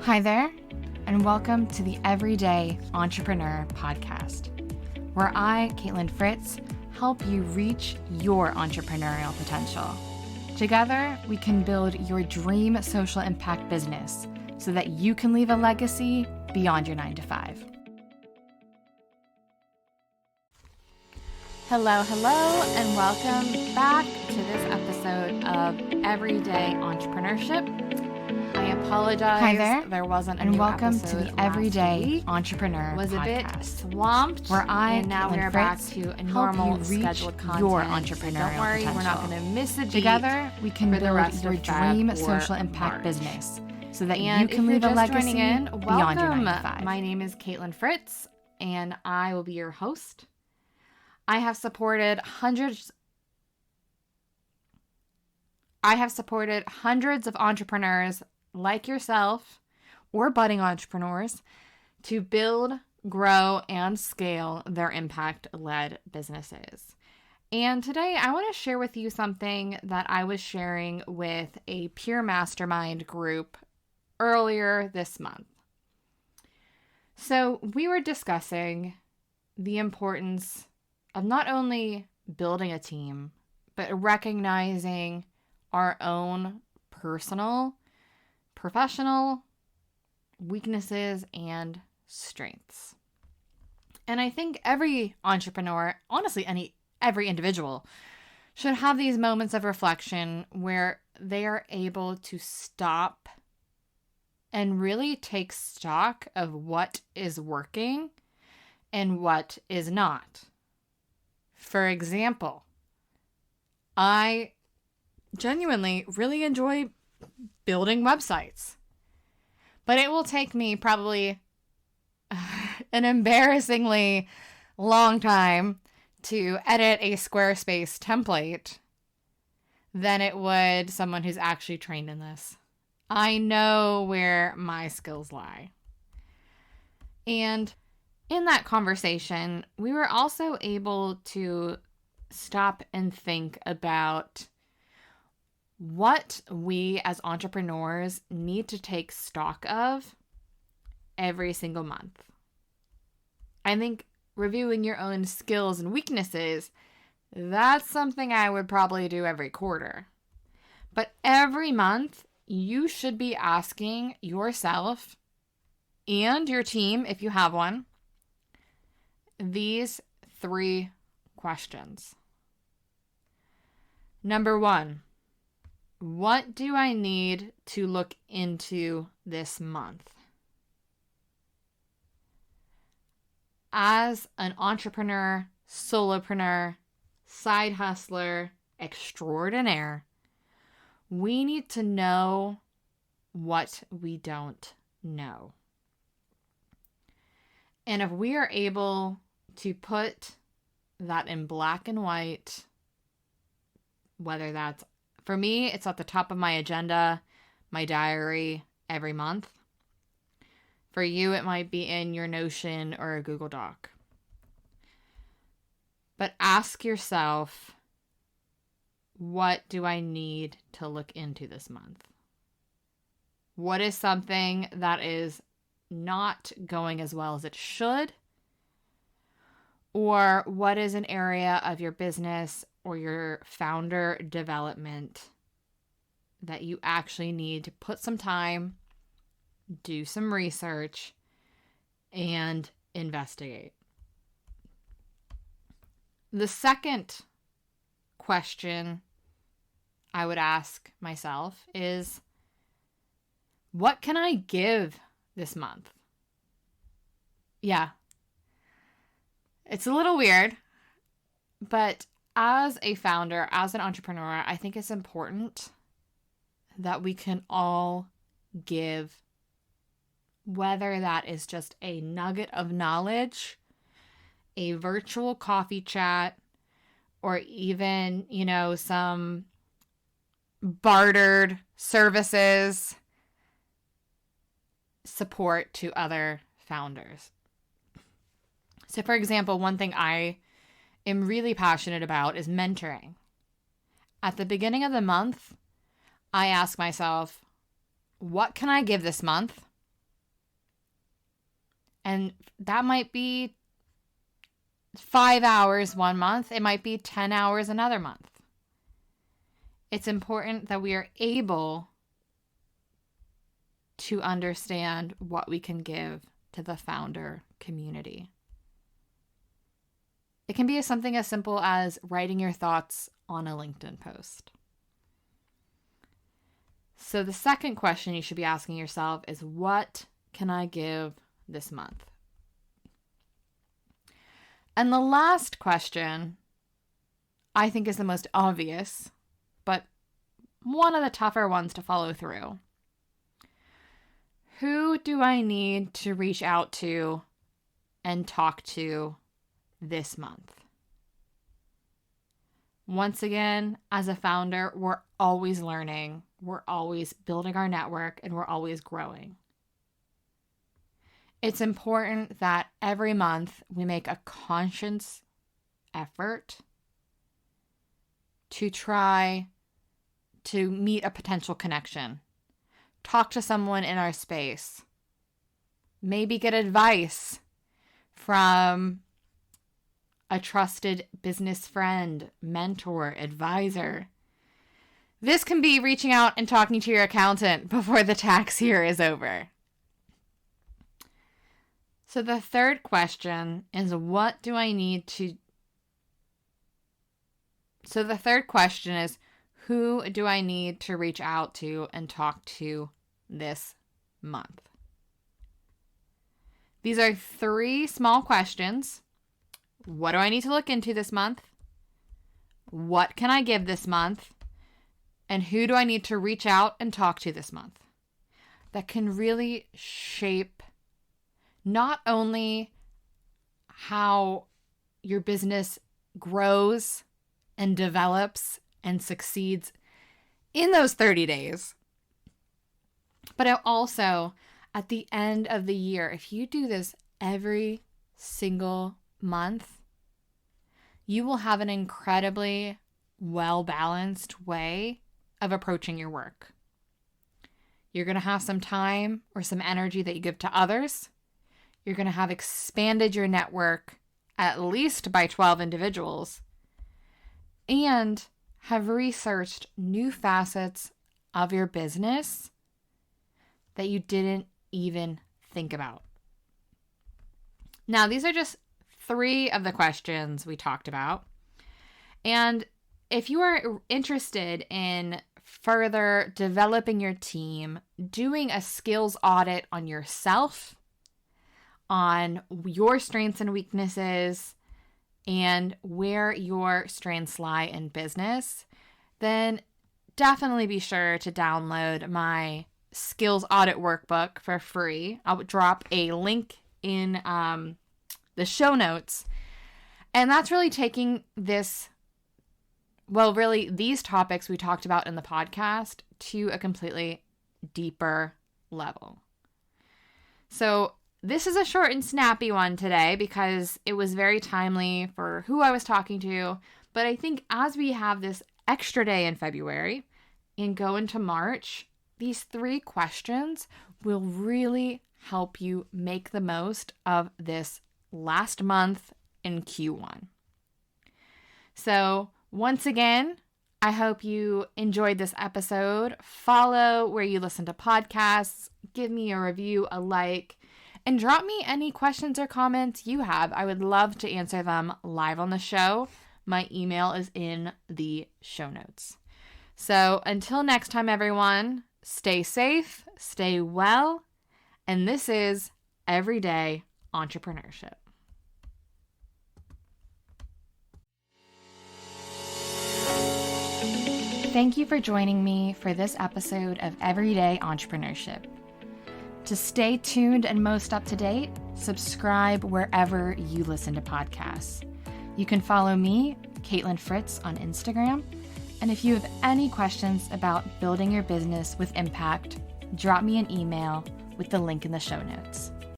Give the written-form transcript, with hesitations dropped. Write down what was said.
Hi there, and welcome to the Everyday Entrepreneur Podcast, where I, Caitlin Fritz, help you reach your entrepreneurial potential. Together, we can build your dream social impact business so that you can leave a legacy beyond your 9 to 5. Hello, and welcome back to this episode of Everyday Entrepreneurship. I apologize. Hi there. There wasn't a and new welcome episode to the last Everyday week. Entrepreneur Was a Podcast, bit swamped, where I, and now Caitlin we're back Fritz, to a help normal you reach scheduled content. your So entrepreneurial don't worry, we're not potential. going to miss a beat. Together, we can for the build rest your of Feb dream or social impact March. business so that And you can if leave you're a just legacy joining in, beyond your welcome. 9 to 5. My name is Caitlin Fritz, and I will be your host. I have supported hundreds of entrepreneurs like yourself or budding entrepreneurs to build, grow, and scale their impact-led businesses. And today I want to share with you something that I was sharing with a peer mastermind group earlier this month. So we were discussing the importance of not only building a team, but recognizing our own personal, professional weaknesses and strengths. And I think every entrepreneur, honestly, every individual should have these moments of reflection where they are able to stop and really take stock of what is working and what is not. For example, I genuinely really enjoy building websites, but it will take me probably an embarrassingly long time to edit a Squarespace template than it would someone who's actually trained in this. I know where my skills lie. And in that conversation, we were also able to stop and think about what we as entrepreneurs need to take stock of every single month. I think reviewing your own skills and weaknesses, that's something I would probably do every quarter. But every month, you should be asking yourself and your team, if you have one, these 3 questions. Number 1, what do I need to look into this month? As an entrepreneur, solopreneur, side hustler extraordinaire, we need to know what we don't know. And if we are able to put that in black and white, whether that's, for me, it's at the top of my agenda, my diary every month. For you, it might be in your Notion or a Google Doc. But ask yourself, what do I need to look into this month? What is something that is not going as well as it should? Or what is an area of your business or your founder development that you actually need to put some time, do some research, and investigate? The second question I would ask myself is, what can I give this month? Yeah. It's a little weird, but as a founder, as an entrepreneur, I think it's important that we can all give, whether that is just a nugget of knowledge, a virtual coffee chat, or even, some bartered services, support to other founders. So, for example, one thing I am really passionate about is mentoring. At the beginning of the month, I ask myself, what can I give this month? And that might be 5 hours one month. It might be 10 hours another month. It's important that we are able to understand what we can give to the founder community. It can be something as simple as writing your thoughts on a LinkedIn post. So the second question you should be asking yourself is, what can I give this month? And the last question, I think, is the most obvious, but one of the tougher ones to follow through. Who do I need to reach out to and talk to this month? Once again, as a founder, we're always learning, we're always building our network, and we're always growing. It's important that every month we make a conscious effort to try to meet a potential connection, talk to someone in our space, maybe get advice from a trusted business friend, mentor, advisor. This can be reaching out and talking to your accountant before the tax year is over. So the third question is, what do I need to... So the third question is, who do I need to reach out to and talk to this month? These are 3 small questions. What do I need to look into this month? What can I give this month? And who do I need to reach out and talk to this month? That can really shape not only how your business grows and develops and succeeds in those 30 days, but also at the end of the year. If you do this every single month, you will have an incredibly well-balanced way of approaching your work. You're going to have some time or some energy that you give to others. You're going to have expanded your network at least by 12 individuals and have researched new facets of your business that you didn't even think about. Now, these are just 3 of the questions we talked about. And if you are interested in further developing your team, doing a skills audit on yourself, on your strengths and weaknesses, and where your strengths lie in business, then definitely be sure to download my skills audit workbook for free. I'll drop a link in the show notes. And that's really taking these topics we talked about in the podcast to a completely deeper level. So this is a short and snappy one today because it was very timely for who I was talking to. But I think as we have this extra day in February and go into March, these 3 questions will really help you make the most of this last month in Q1. So once again, I hope you enjoyed this episode. Follow where you listen to podcasts, give me a review, a like, and drop me any questions or comments you have. I would love to answer them live on the show. My email is in the show notes. So until next time, everyone, stay safe, stay well, and this is Everyday Entrepreneurship. Thank you for joining me for this episode of Everyday Entrepreneurship. To stay tuned and most up to date, subscribe wherever you listen to podcasts. You can follow me, Caitlin Fritz, on Instagram. And if you have any questions about building your business with impact, drop me an email with the link in the show notes.